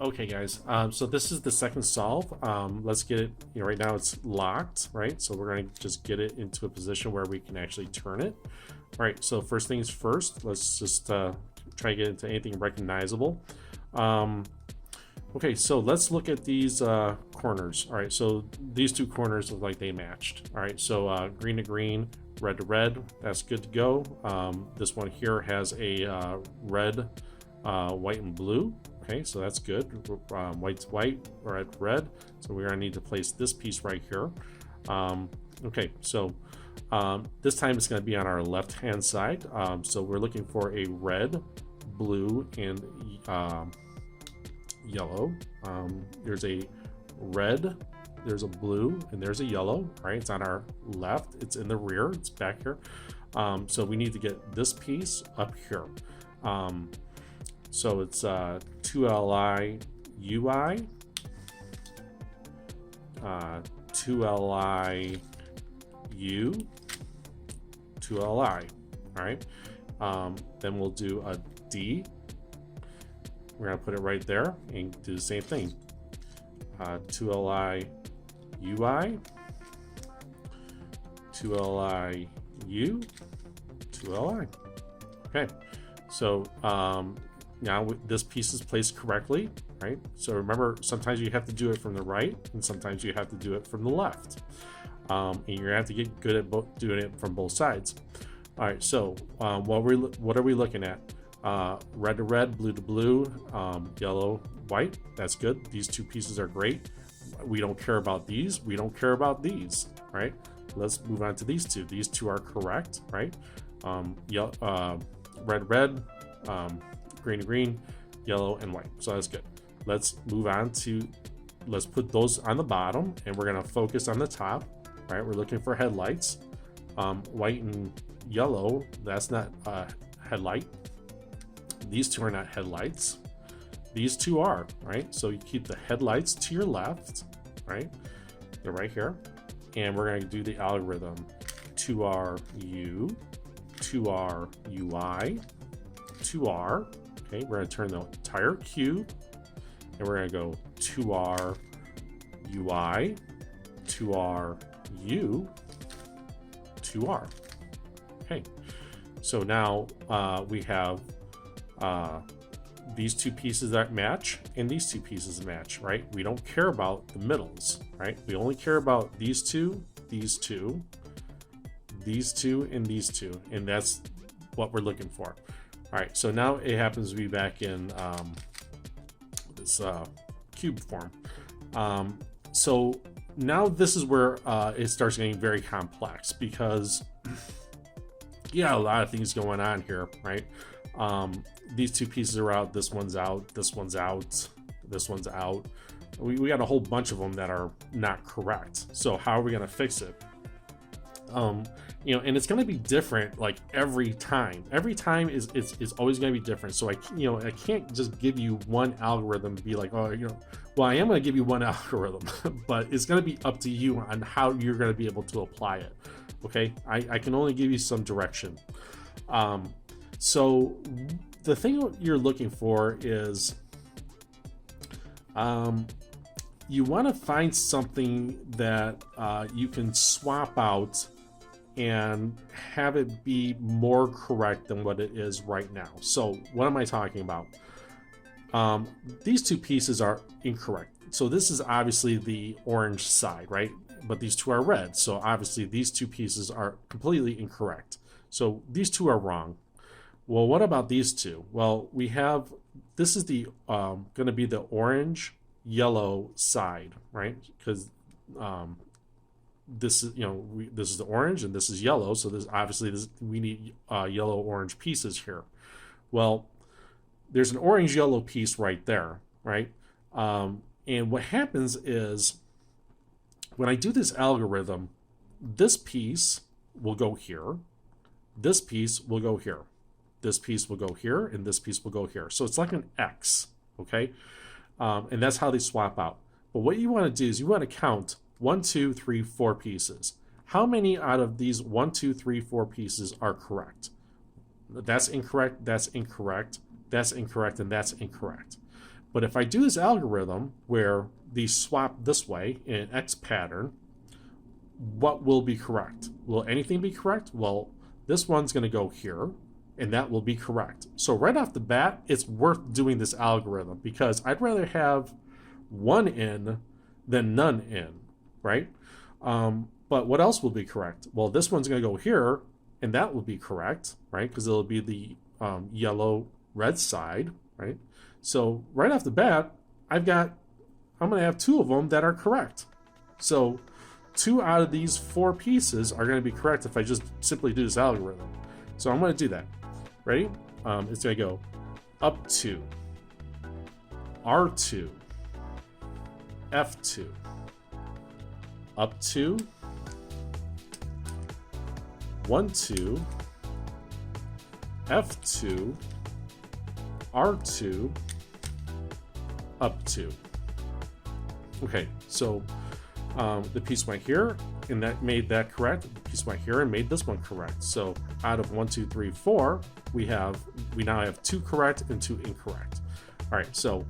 Okay, guys. So this is the second solve. Let's get it. Right now it's locked, right? So we're going to just get it into a position where we can actually turn it. All right. So first things first. Let's just try to get into anything recognizable. Okay. So let's look at these corners. All right. So these two corners look like they matched. All right. So green to green, red to red. That's good to go. This one here has a red, white, and blue. Okay, so that's good. White's white, red, red. So we're gonna need to place this piece right here. Okay, so this time it's gonna be on our left-hand side. So we're looking for a red, blue, and yellow. There's a red, there's a blue, and there's a yellow, right? It's on our left, it's in the rear, it's back here. So we need to get this piece up here. So it's 2li ui, 2li u, 2li. All right. Then we'll do a d. We're gonna put it right there and do the same thing. 2li ui, 2li u, 2li. Okay. So now this piece is placed correctly, right? So remember, sometimes you have to do it from the right and sometimes you have to do it from the left. And you're gonna have to get good at doing it from both sides. All right, so what are we looking at? Red to red, blue to blue, yellow, white. That's good. These two pieces are great. We don't care about these. We don't care about these, right? Let's move on to these two. These two are correct, right? Red, red, green to green, yellow, and white. So that's good. Let's move on to, let's put those on the bottom and we're gonna focus on the top, right? We're looking for headlights. White and yellow, that's not a headlight. These two are not headlights. These two are, right? So you keep the headlights to your left, right? They're right here. And we're gonna do the algorithm. 2RU, 2RUI, 2R. Okay, we're gonna turn the entire cube and we're gonna go 2R UI, 2R U, 2R. Okay, so now we have these two pieces that match and these two pieces match, right? We don't care about the middles, right? We only care about these two, these two, these two, and these two, and that's what we're looking for. All right, so now it happens to be back in this cube form. So now this is where it starts getting very complex because yeah, a lot of things going on here, right? These two pieces are out, this one's out, this one's out, this one's out. We got a whole bunch of them that are not correct. So how are we gonna fix it? And it's going to be different like every time. Every time is always going to be different. So I can't just give you one algorithm and be like, oh, well, I am going to give you one algorithm, but it's going to be up to you on how you're going to be able to apply it. Okay, I can only give you some direction. So the thing you're looking for is you want to find something that you can swap out and have it be more correct than what it is right now. So what am I talking about? These two pieces are incorrect. So this is obviously the orange side, right? But these two are red. So obviously these two pieces are completely incorrect. So these two are wrong. Well, what about these two? Well, we have, this is the going to be the orange yellow side, right? Because this is this is the orange and this is yellow, so this obviously we need yellow orange pieces here. Well, there's an orange yellow piece right there, right? And what happens is when I do this algorithm, this piece will go here, this piece will go here, this piece will go here, and this piece will go here. So it's like an X, okay? And that's how they swap out. But what you want to do is you want to count 1, 2, 3, 4 pieces. How many out of these 1, 2, 3, 4 pieces are correct? That's incorrect, that's incorrect, that's incorrect, and that's incorrect. But if I do this algorithm where these swap this way in an X pattern, what will be correct? Will anything be correct? Well, this one's going to go here, and that will be correct. So right off the bat, it's worth doing this algorithm because I'd rather have one in than none in, right? But what else will be correct? Well, this one's going to go here, and that will be correct, right? Because it'll be the yellow red side, right? So right off the bat, I'm going to have two of them that are correct. So 2 out of these 4 pieces are going to be correct if I just simply do this algorithm. So I'm going to do that. Ready? It's going to go up 2, R2, F2, up 2, 1, 2, F2, R2, up 2. Okay, so the piece went here, and that made that correct. The piece went here and made this one correct. So out of 1, 2, 3, 4, we now have 2 correct and 2 incorrect. All right, so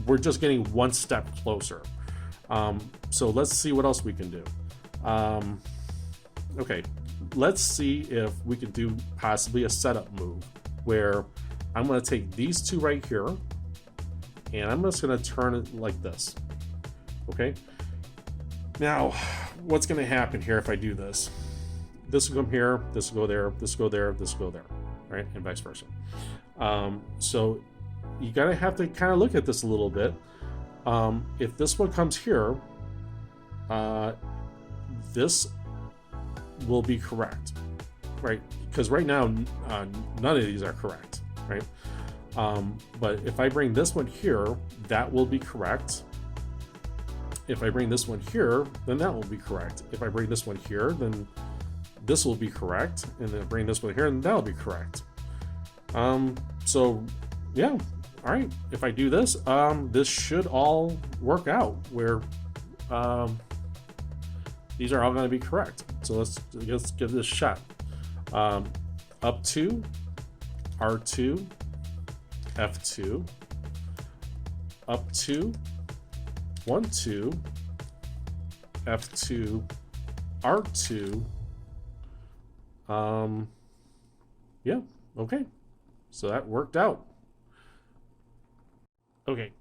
we're just getting one step closer. So let's see what else we can do. Okay, let's see if we can do possibly a setup move where I'm going to take these 2 right here, and I'm just going to turn it like this. Okay. Now, what's going to happen here if I do this? This will come here, this will go there, this will go there, this will go there, right? And vice versa. So you gotta have to kind of look at this a little bit. If this one comes here, this will be correct, right? Because right now, none of these are correct, right? But if I bring this one here, that will be correct. If I bring this one here, then that will be correct. If I bring this one here, then this will be correct. And then bring this one here, and that'll be correct. So yeah, all right. If I do this, this should all work out where these are all going to be correct. So let's give this a shot. Up 2, R2, F2, up 2, 1, 2, F2, R2. Yeah, okay. So that worked out. Okay,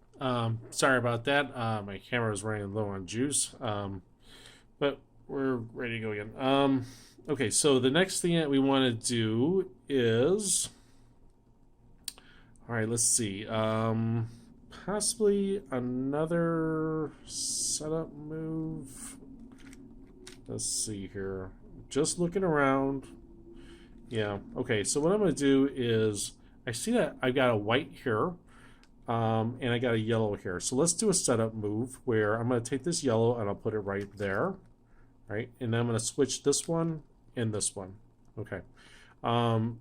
sorry about that. My camera is running low on juice, but we're ready to go again. Okay, so the next thing that we want to do is, all right, let's see. Possibly another setup move. Let's see here. Just looking around. Yeah, okay, so what I'm going to do is, I see that I've got a white here, and I got a yellow here. So let's do a setup move where I'm going to take this yellow and I'll put it right there, right? And then I'm going to switch this one and this one. Okay,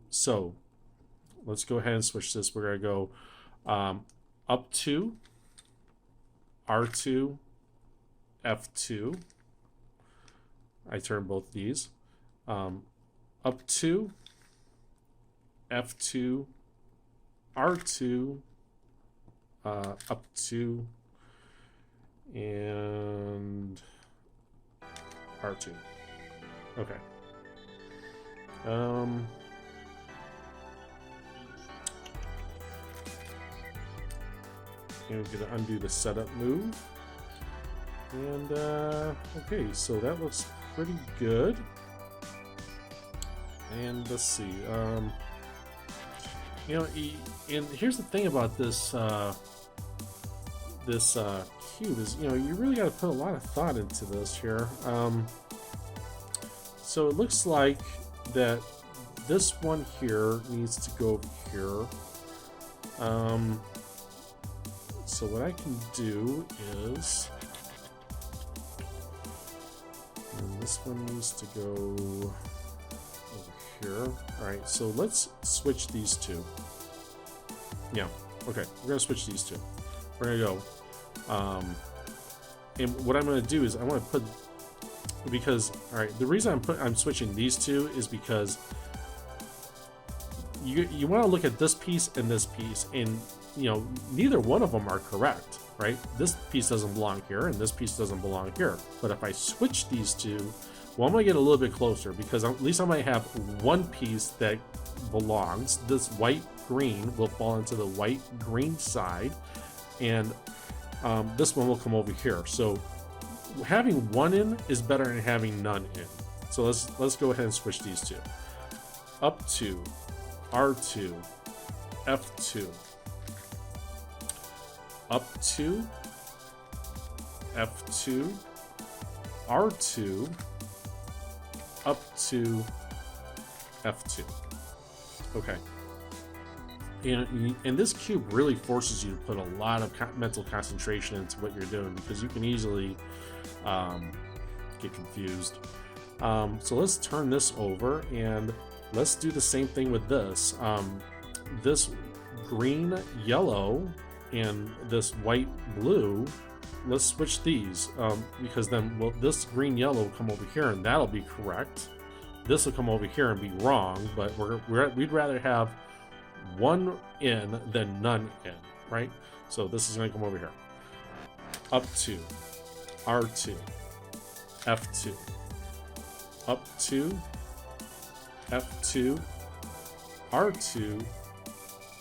so let's go ahead and switch this. We're going to go up 2, R2, F2. I turn both these. Up 2, F2, R2, up 2, and R2. Okay. I'm going to undo the setup move. And, okay, so that looks pretty good. And let's see, you know, and here's the thing about this, this cube is, you know, you really got to put a lot of thought into this here. So it looks like that this one here needs to go here. So what I can do is, and this one needs to go over here. Alright, so let's switch these two. Yeah, okay, we're gonna switch these two. We're gonna go, and what I'm gonna do is I want to put, because, alright, the reason I'm switching these two is because you want to look at this piece and this piece, and neither one of them are correct, right? This piece doesn't belong here and this piece doesn't belong here. But if I switch these two, well, I'm gonna get a little bit closer, because at least I might have one piece that belongs. This white green will fall into the white green side, and this one will come over here. So having one in is better than having none in. So let's go ahead and switch these two. Up 2, R2, F2, up 2, F2, R2, up to F2. Okay. And this cube really forces you to put a lot of mental concentration into what you're doing, because you can easily get confused. So let's turn this over, and let's do the same thing with this. This green, yellow, and this white, blue, let's switch these, because then this green, yellow will come over here, and that'll be correct. This will come over here and be wrong, but we'd rather have one in than none in, right? So this is going to come over here. Up 2, R2, F2, up 2, F2, R2,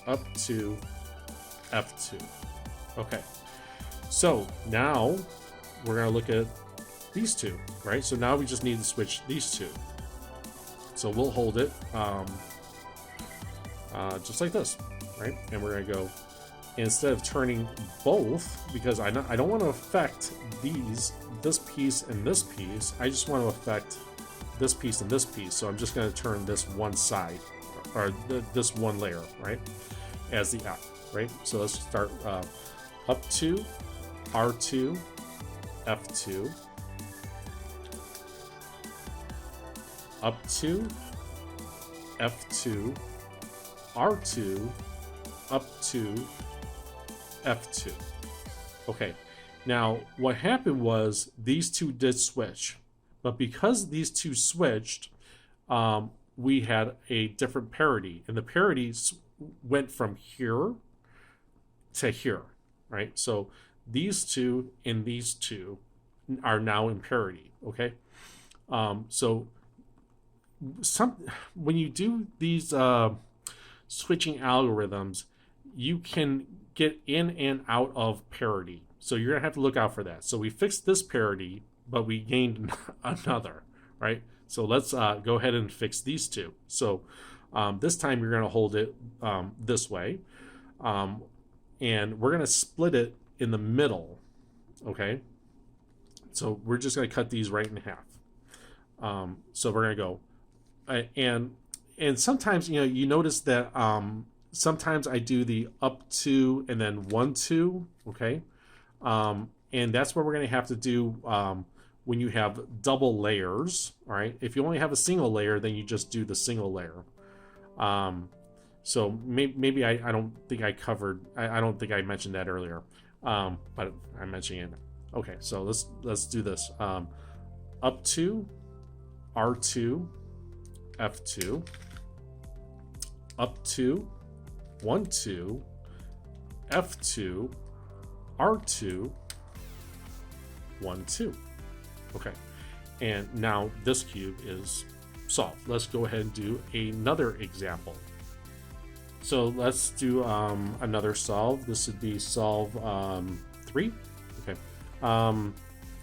up to F2. Okay, so now we're going to look at these two, right? So now we just need to switch these two. So we'll hold it just like this, right? And we're going to go, instead of turning both, because I don't want to affect this piece and this piece, I just want to affect this piece and this piece. So I'm just going to turn this one side, or this one layer, right, as the F, right? So let's start up 2, R2, F2, up 2, F2, R2, up to F2. Okay, now what happened was these two did switch, but because these two switched, we had a different parity, and the parity went from here to here, right? So these two and these two are now in parity. Okay, so when you do these switching algorithms, you can get in and out of parity, so you're gonna have to look out for that. So we fixed this parity, but we gained another, right? So let's go ahead and fix these two. So this time you're gonna hold it this way, and we're gonna split it in the middle. Okay, so we're just gonna cut these right in half. So we're gonna go, and sometimes you notice that sometimes I do the up 2 and then 1 2. Okay, and that's what we're going to have to do when you have double layers. All right, if you only have a single layer, then you just do the single layer. So maybe I don't think I covered, I don't think I mentioned that earlier, but I'm mentioning it. Okay, so let's do this. Up 2, R2, F2, up 2, 1 2, F2, R2, 1 2. Okay, and now this cube is solved. Let's go ahead and do another example. So let's do another solve. This would be solve 3. Okay,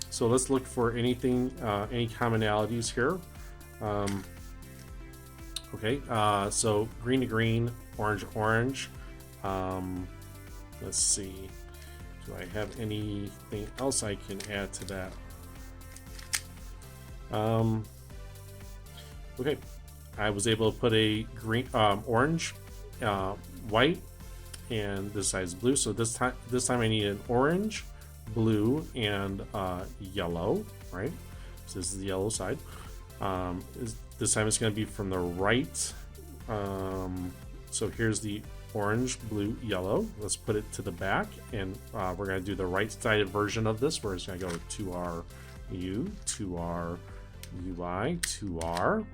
so let's look for anything, any commonalities here. Okay, so green to green, orange to orange. Let's see, do I have anything else I can add to that? Okay, I was able to put a green, orange, white, and this side is blue. So this time I need an orange, blue, and yellow, right? So this is the yellow side. This time it's going to be from the right. So here's the orange, blue, yellow. Let's put it to the back, and we're going to do the right-sided version of this, where it's going to go 2R U, 2R UI, 2R.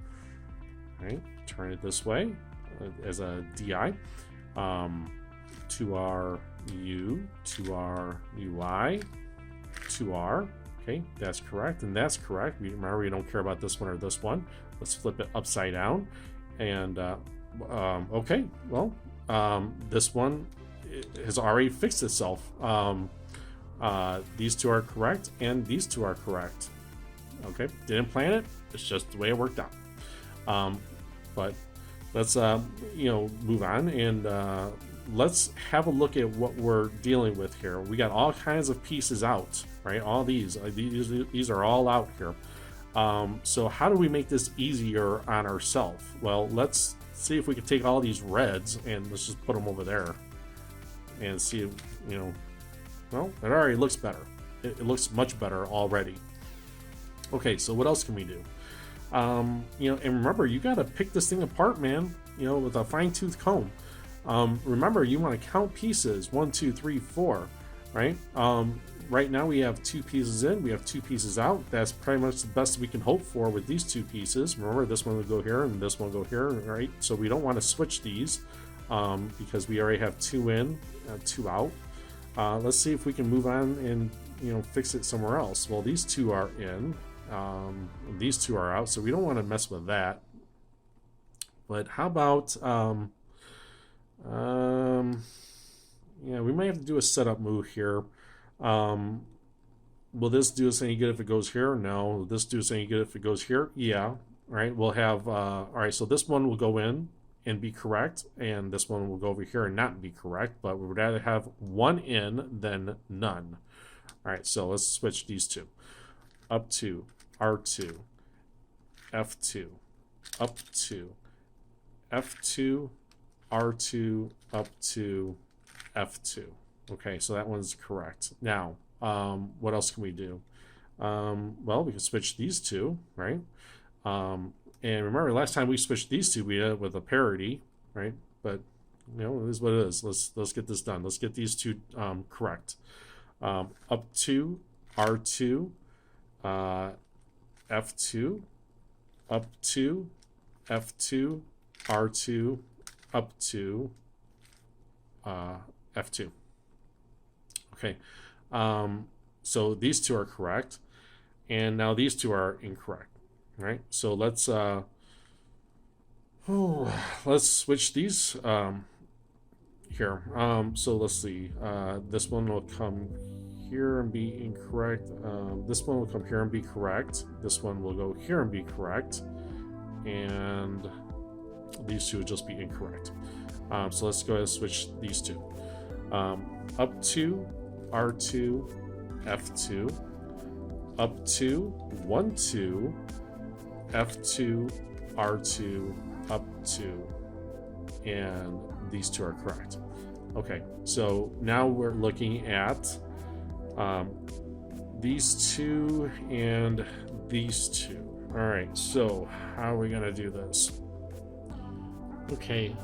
Right, turn it this way. as a DI. 2R U, 2R UI, 2R. Okay, that's correct, and that's correct. Remember, we don't care about this one or this one. Let's flip it upside down. And okay, well, this one has already fixed itself. These two are correct, and these two are correct. Okay, didn't plan it. It's just the way it worked out. But let's move on, and let's have a look at what we're dealing with here. We got all kinds of pieces out, right? All these are all out here. So how do we make this easier on ourselves? Well, let's see if we can take all these reds and let's just put them over there and see if, well, it already looks better. It looks much better already. Okay, so what else can we do? And remember, you got to pick this thing apart, man, with a fine-tooth comb. Remember, you want to count pieces, 1, 2, 3, 4, right? Right now we have 2 pieces in, we have 2 pieces out. That's pretty much the best we can hope for with these 2 pieces. Remember, this one will go here and this one will go here, right? So we don't want to switch these because we already have 2 in, 2 out. Let's see if we can move on and fix it somewhere else. Well, these 2 are in, these 2 are out, so we don't want to mess with that. But how about yeah, we might have to do a setup move here. Will this do us any good if it goes here? No. Will this do us any good if it goes here? Yeah. All right, we'll have all right, so this one will go in and be correct, and this one will go over here and not be correct, but we would rather have 1 in than none. All right, so let's switch these 2. Up to R2, F2, up to F2, R2, up to F2. Okay, so that one's correct. Now, what else can we do? Well, we can switch these 2, right? And remember, last time we switched these 2, we did it with a parity, right? But it is what it is. Let's get this done. Let's get these 2 correct. Up to R2, F2, up to F2, R2, up to F2. Okay, so these 2 are correct, and now these 2 are incorrect, right? So let's switch these here. So let's see. This one will come here and be incorrect. This one will come here and be correct. This one will go here and be correct, and these 2 will just be incorrect. So let's go ahead and switch these 2. Up to R2, F2, up to 1, 2, F2, R2, up to, and these 2 are correct. Okay, so now we're looking at these 2 and these 2. All right, so how are we gonna do this? Okay,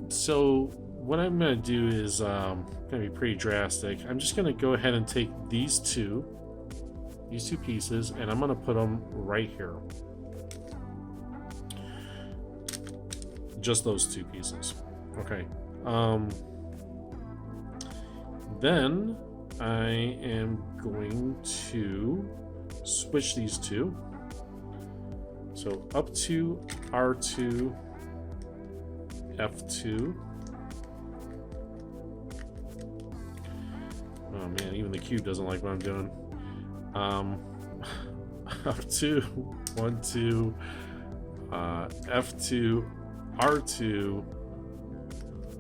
so what I'm gonna do is gonna be pretty drastic. I'm just gonna go ahead and take these two pieces, and I'm gonna put them right here. Just those 2 pieces. Okay. Then I am going to switch these 2. So up to R2, F2. Oh man, even the cube doesn't like what I'm doing. Up to 1, 2, F2, R2,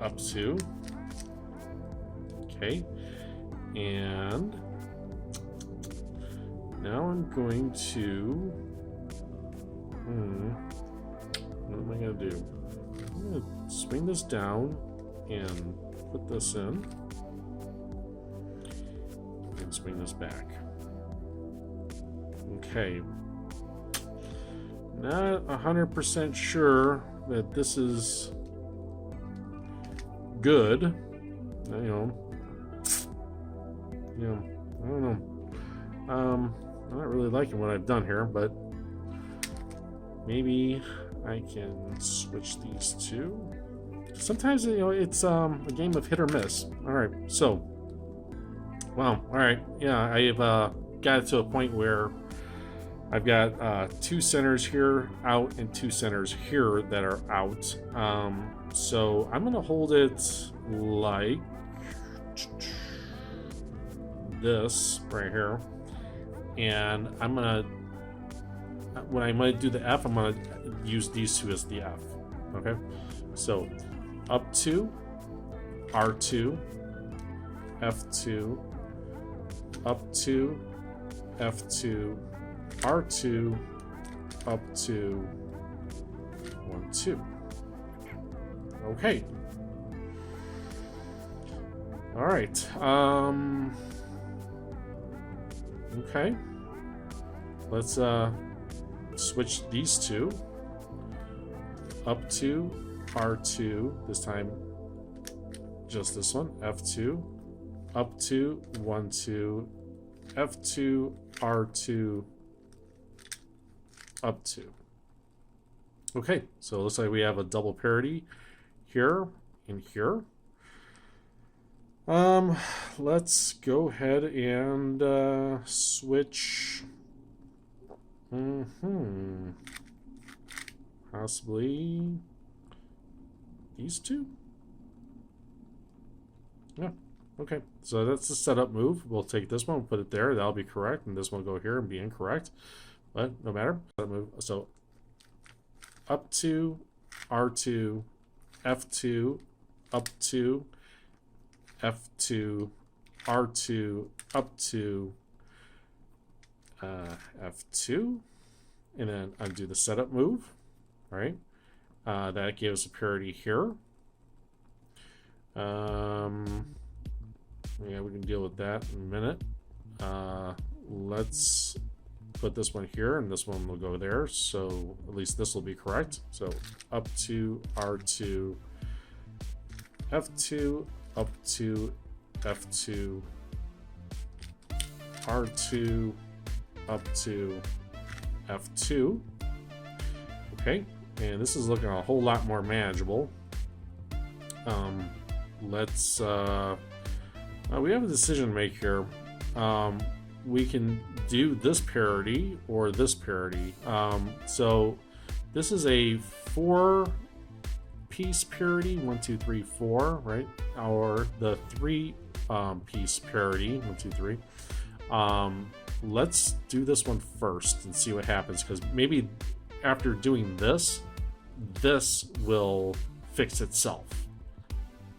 up to. Okay, and now I'm going to. What am I going to do? I'm going to swing this down and put this in, and swing this back. Okay. Not 100% sure that this is good. I don't know. I'm not really liking what I've done here, but maybe I can switch these 2. sometimes, you know, it's a game of hit or miss. All right, so, wow, all right, yeah, I've got it to a point where I've got 2 centers here out and 2 centers here that are out. So I'm gonna hold it like this right here, and I'm gonna, when I'm gonna do the F, I'm gonna use these 2 as the F. Okay, so up to R2, F2, up to F2, R2, up to 1, 2. Okay. All right. Okay. Let's switch these 2. Up to R2, this time just this one, F2, up to 1, 2, F2, R2, up to. Okay, so it looks like we have a double parity here and here. Let's go ahead and switch. Possibly these 2. Yeah. Okay, so that's the setup move. We'll take this one, put it there. That'll be correct, and this one will go here and be incorrect. But no matter. Move. So up to R2, F2, up to F2, R2, up to F2, and then undo the setup move. Right? That gives a parity here. Yeah, we can deal with that in a minute. Let's put this one here, and this one will go there, so at least this will be correct. So up to R2, F2, up to F2, R2, up to F2. Okay, and this is looking a whole lot more manageable. Let's we have a decision to make here. We can do this parity or this parity. So this is a 4-piece parity, 1, 2, 3, 4, right? Or the 3-piece parity, 1, 2, 3. Let's do this one first and see what happens, because maybe after doing this, this will fix itself.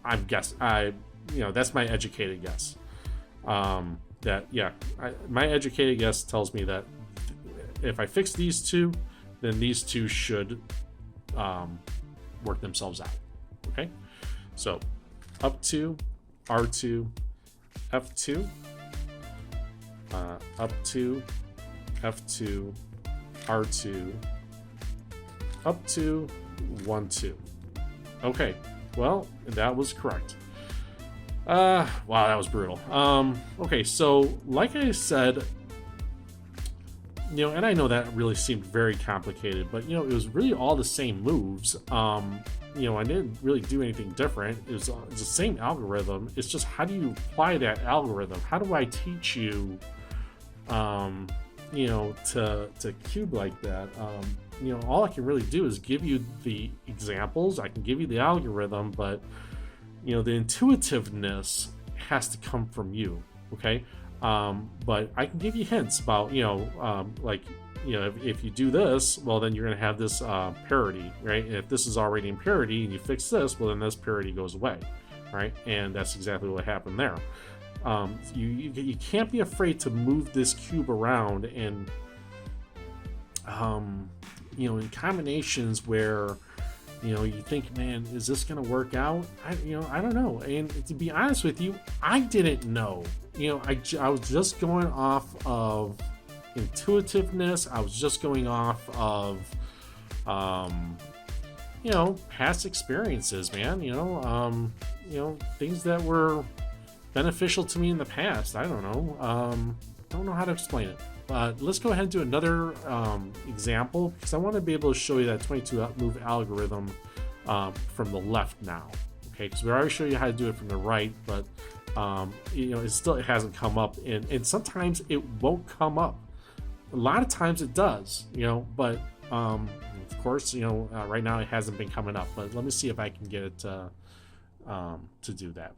I'm guessing. That's my educated guess. My educated guess tells me that if I fix these 2, then these 2 should work themselves out. Okay, so up to R2, F2, up to F2, R2, up to 1, 2. Okay, well, that was correct. Wow, that was brutal. Okay, so like I said, and I know that really seemed very complicated, but it was really all the same moves. I didn't really do anything different. It was the same algorithm. It's just, how do you apply that algorithm? How do I teach you, to cube like that? All I can really do is give you the examples. I can give you the algorithm, but the intuitiveness has to come from you. Okay, but I can give you hints about if you do this, well, then you're going to have this parity, right? And if this is already in parity and you fix this, well, then this parity goes away, right? And that's exactly what happened there. You can't be afraid to move this cube around, and in combinations where you think, man, is this gonna work out? I don't know. And to be honest with you, I didn't know. I was just going off of intuitiveness. I was just going off of past experiences, man. Things that were beneficial to me in the past. I don't know. Don't know how to explain it. Let's go ahead and do another example, because I want to be able to show you that 22 move algorithm from the left now. Okay, because we already showed you how to do it from the right, but you know, it hasn't come up, and sometimes it won't come up. A lot of times it does, you know, but of course, you know, right now it hasn't been coming up. But let me see if I can get it to do that.